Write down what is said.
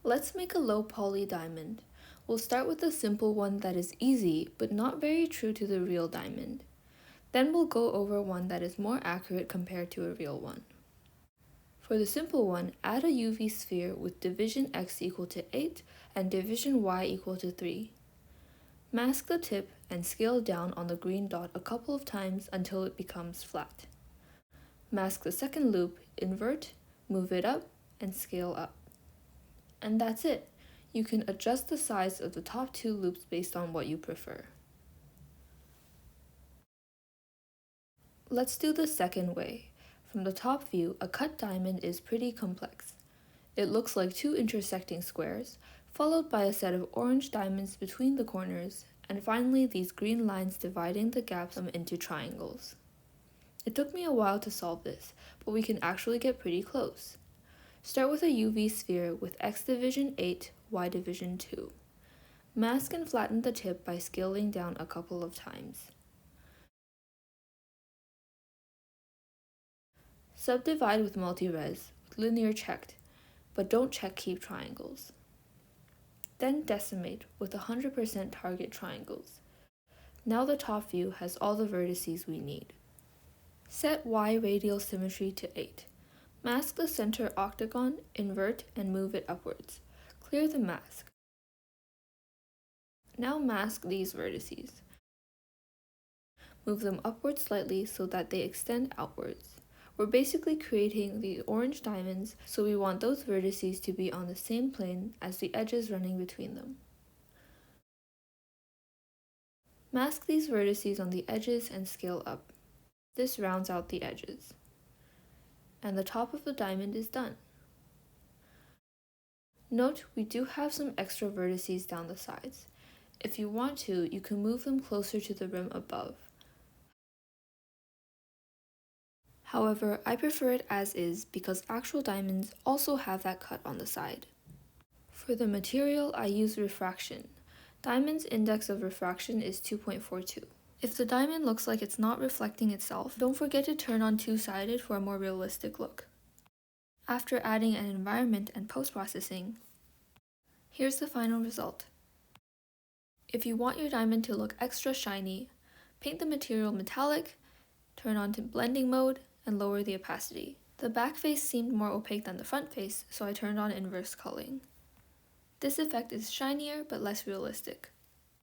Let's make a low poly diamond. We'll start with a simple one that is easy, but not very true to the real diamond. Then we'll go over one that is more accurate compared to a real one. For the simple one, add a UV sphere with division x equal to 8 and division y equal to 3. Mask the tip and scale down on the green dot a couple of times until it becomes flat. Mask the second loop, invert, move it up, and scale up. And that's it. You can adjust the size of the top two loops based on what you prefer. Let's do the second way. From the top view, a cut diamond is pretty complex. It looks like two intersecting squares, followed by a set of orange diamonds between the corners, and finally these green lines dividing the gaps into triangles. It took me a while to solve this, but we can actually get pretty close. Start with a UV sphere with x division 8, y division 2. Mask and flatten the tip by scaling down a couple of times. Subdivide with multires, with linear checked, but don't check keep triangles. Then decimate with 100% target triangles. Now the top view has all the vertices we need. Set y radial symmetry to 8. Mask the center octagon, invert, and move it upwards. Clear the mask. Now mask these vertices. Move them upwards slightly so that they extend outwards. We're basically creating the orange diamonds, so we want those vertices to be on the same plane as the edges running between them. Mask these vertices on the edges and scale up. This rounds out the edges. And the top of the diamond is done. Note, we do have some extra vertices down the sides. If you want to, you can move them closer to the rim above. However, I prefer it as is because actual diamonds also have that cut on the side. For the material, I use refraction. Diamond's index of refraction is 2.42. If the diamond looks like it's not reflecting itself, don't forget to turn on two-sided for a more realistic look. After adding an environment and post-processing, here's the final result. If you want your diamond to look extra shiny, paint the material metallic, turn on to blending mode, and lower the opacity. The back face seemed more opaque than the front face, so I turned on inverse culling. This effect is shinier but less realistic.